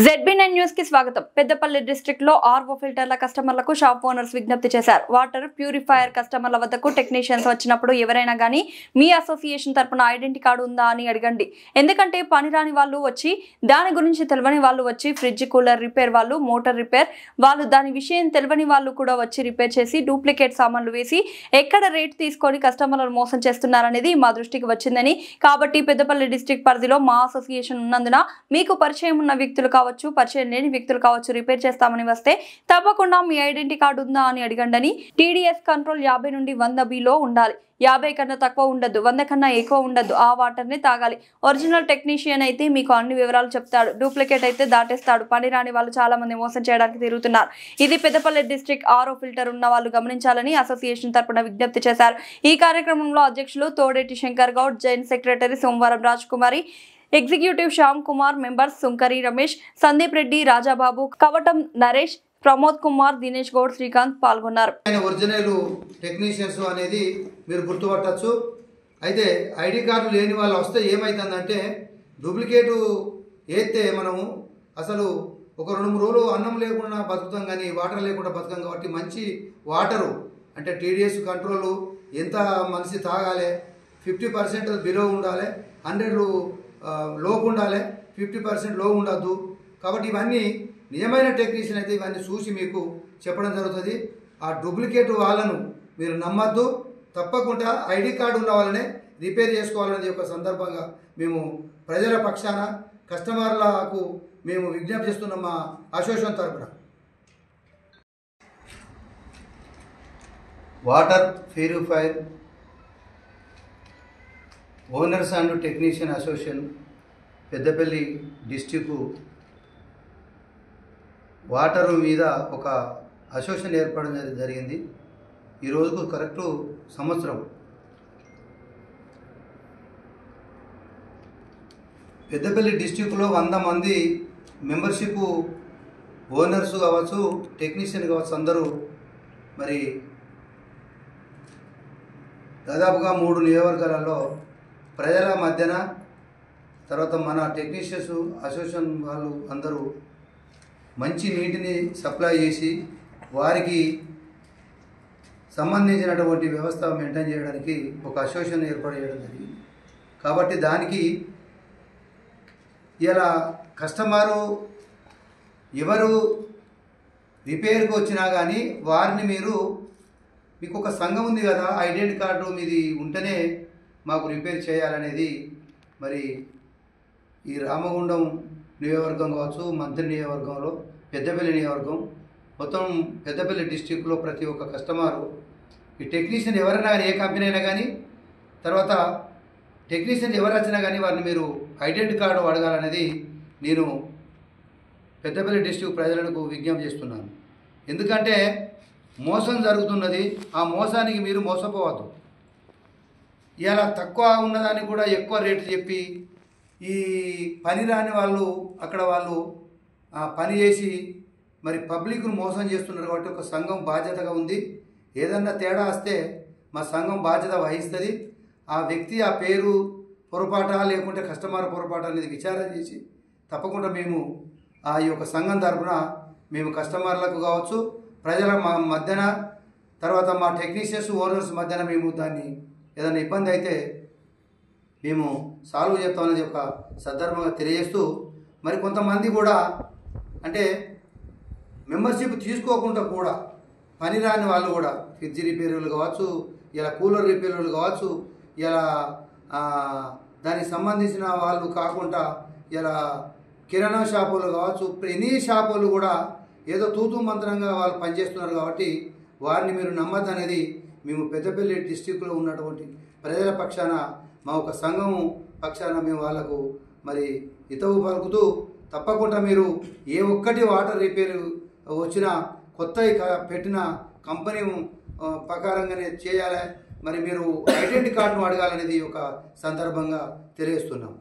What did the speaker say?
ZB9 news కి స్వాగతం. Peddapalli district లో ఆర్వో ఫిల్టర్ల కస్టమర్లకు షాప్ ఓనర్స్ విజ్ఞప్తి చేశారు. వాటర్ ప్యూరిఫైయర్ కస్టమర్ల వద్దకు టెక్నీషియన్స్ వచ్చినప్పుడు ఎవరైనా గానీ మీ అసోసియేషన్ తరపున ఐడెంటిటీ కార్డు ఉందా అని అడగండి. ఎందుకంటే పని రాని వాళ్ళు వచ్చి, దాని గురించి తెలియని వాళ్ళు వచ్చి, ఫ్రిడ్జ్ కూలర్ రిపేర్ వాళ్ళు, మోటార్ రిపేర్ వాళ్ళు, దాని విషయం తెలియని వాళ్ళు కూడా వచ్చి రిపేర్ చేసి డూప్లికేట్ సామాన్లు వేసి ఎక్కడ రేట్ తీసుకొని కస్టమర్లను మోసం చేస్తున్నారనేది మా దృష్టికి వచ్చిందని, కాబట్టి పెద్దపల్లి డిస్ట్రిక్ట్ పరిధిలో మా అసోసియేషన్ ఉన్నందున మీకు పరిచయం ఉన్న వ్యక్తులు కావచ్చు, పరిచయం లేని వ్యక్తులు కావచ్చు, రిపేర్ చేస్తామని వస్తే తప్పకుండా మీ ఐడెంటిటీ కార్డు ఉందా అని అడగండి. TDS కంట్రోల్ 50 నుండి 100 బిలో ఉండాలి. 50 కన్నా తక్కువ ఉండద్దు, 100 కన్నా ఎక్కువ ఉండద్దు. ఆ వాటర్ ని తాగాలి. ఒరిజినల్ టెక్నీషియన్ అయితే మీకు అన్ని వివరాలు చెప్తాడు, డూప్లికేట్ అయితే దాటేస్తాడు. పని రాని వాళ్ళు చాలా మంది మోసం చేయడానికి తిరుగుతున్నారు. ఇది పెద్దపల్లి డిస్ట్రిక్ట్ ఆర్ఓ ఫిల్టర్ ఉన్న వాళ్ళు గమనించాలని అసోసియేషన్ తరపున విజ్ఞప్తి చేశారు. ఈ కార్యక్రమంలో అధ్యక్షులు తోడేటి శంకర్ గౌడ్, జాయింట్ సెక్రటరీ సోమవారం రాజ్ కుమారి, ఎగ్జిక్యూటివ్ శ్యామ్ కుమార్, మెంబర్స్ సుంకరి రమేష్, సందీప్ రెడ్డి, రాజాబాబు, కవటం నరేష్, ప్రమోద్ కుమార్, దినేష్ గౌడ్, శ్రీకాంత్ పాల్గొన్నారు. ఒరిజినల్ టెక్నీషియన్స్ అనేది మీరు గుర్తుపట్టచ్చు. అయితే ఐడి కార్డు లేని వాళ్ళు వస్తే ఏమైతుందంటే డూప్లికేట్ వేస్తే మనము అసలు ఒక 2-3 రోజులు అన్నం లేకుండా బతుకుతాం, కానీ వాటర్ లేకుండా బతుకాం. కాబట్టి మంచి వాటరు అంటే TDS కంట్రోల్ ఎంత మనిషి తాగాలి, 50% బిలో ఉండాలి, 100 లోపు ఉండాలి, 50% లో ఉండద్దు. కాబట్టి ఇవన్నీ నిజమైన టెక్నీషియన్ అయితే ఇవన్నీ చూసి మీకు చెప్పడం జరుగుతుంది. ఆ డూప్లికేట్ వాళ్ళను మీరు నమ్మద్దు. తప్పకుండా ఐడి కార్డు ఉన్న వాళ్ళనే రిపేర్ చేసుకోవాలనేది ఒక సందర్భంగా మేము ప్రజల పక్షాన కస్టమర్లకు మేము విజ్ఞప్తి చేస్తున్నాం మా అసోసియేషన్ తరఫున. Water purifier owners and technician association Peddapalli డిస్టిక్కు వాటరు మీద ఒక అసోసియేషన్ ఏర్పడడం జరిగింది. ఈ రోజుకు కరెక్టు సంవత్సరం. పెద్దపల్లి డిస్టిక్లో 100 మంది మెంబర్షిప్ ఓనర్స్ కావచ్చు, టెక్నీషియన్ కావచ్చు, అందరూ మరి దాదాపుగా 3 నియోజకవర్గాలలో ప్రజల మధ్యన, తర్వాత మన టెక్నీషియన్స్ అసోసియేషన్ వాళ్ళు అందరూ మంచి నీటిని సప్లై చేసి వారికి సంబంధించినటువంటి వ్యవస్థ మెయింటైన్ చేయడానికి ఒక అసోసియేషన్ ఏర్పాటు చేయడం జరిగింది. కాబట్టి దానికి ఇలా కస్టమరు ఎవరు రిపేర్కి వచ్చినా కానీ వారిని మీకు ఒక సంఘం ఉంది కదా, ఐడెంటిటీ కార్డు మీది ఉంటేనే మాకు రిపేర్ చేయాలనేది మరి ఈ రామగుండం నియోజకవర్గం కావచ్చు, మంత్రి నియోజకవర్గంలో, పెద్దపల్లి నియోజకవర్గం మొత్తం పెద్దపల్లి డిస్టిక్లో ప్రతి ఒక్క కస్టమరు ఈ టెక్నీషియన్ ఎవరైనా కానీ, ఏ కంపెనీ అయినా కానీ, తర్వాత టెక్నీషియన్ ఎవరు వచ్చినా కానీ వారిని మీరు ఐడెంటిటీ కార్డు అడగాలనేది నేను పెద్దపల్లి డిస్టిక్ ప్రజలకు విజ్ఞప్తి చేస్తున్నాను. ఎందుకంటే మోసం జరుగుతున్నది. ఆ మోసానికి మీరు మోసపోవద్దు. ఇలా తక్కువ ఉన్నదానికి కూడా ఎక్కువ రేటు చెప్పి ఈ పని రాని వాళ్ళు అక్కడ వాళ్ళు పని చేసి మరి పబ్లిక్ను మోసం చేస్తున్నారు. కాబట్టి ఒక సంఘం బాధ్యతగా ఉంది. ఏదన్నా తేడా వస్తే మా సంఘం బాధ్యత వహిస్తుంది. ఆ వ్యక్తి ఆ పేరు పొరపాట లేకుంటే కస్టమర్ పొరపాటు అనేది విచారణ చేసి తప్పకుండా మేము ఈ యొక్క సంఘం తరఫున మేము కస్టమర్లకు కావచ్చు, ప్రజల మధ్యన, తర్వాత మా టెక్నీషియన్స్ ఓనర్స్ మధ్యన మేము దాన్ని ఏదైనా ఇబ్బంది అయితే మేము సాల్వ్ చేస్తామనేది ఒక సందర్భంగా తెలియజేస్తూ, మరి కొంతమంది కూడా అంటే మెంబర్షిప్ తీసుకోకుండా కూడా పని రాని వాళ్ళు కూడా ఫ్రిడ్జ్ రిపేర్లు కావచ్చు, ఇలా కూలర్ రిపేర్లు కావచ్చు, ఇలా దానికి సంబంధించిన వాళ్ళు కాకుండా ఇలా కిరాణా షాపులు కావచ్చు, ఎనీ షాపులు కూడా ఏదో తూతూ మంత్రంగా వాళ్ళు పనిచేస్తున్నారు. కాబట్టి వారిని మీరు నమ్మద్దనేది మేము పెద్దపల్లి డిస్టిక్లో ఉన్నటువంటి ప్రజల పక్షాన, మా ఒక సంఘం పక్షాన మేము వాళ్లకు మరి హితవు పలుకుతూ, తప్పకుండా మీరు ఏ ఒక్కటి వాటర్ రిపేర్ వచ్చినా కొత్త పెట్టిన కంపెనీ ప్రకారంగానే చేయాలి. మరి మీరు ఐడెంటిటీ కార్డును అడగాలనేది ఒక సందర్భంగా తెలియజేస్తున్నాం.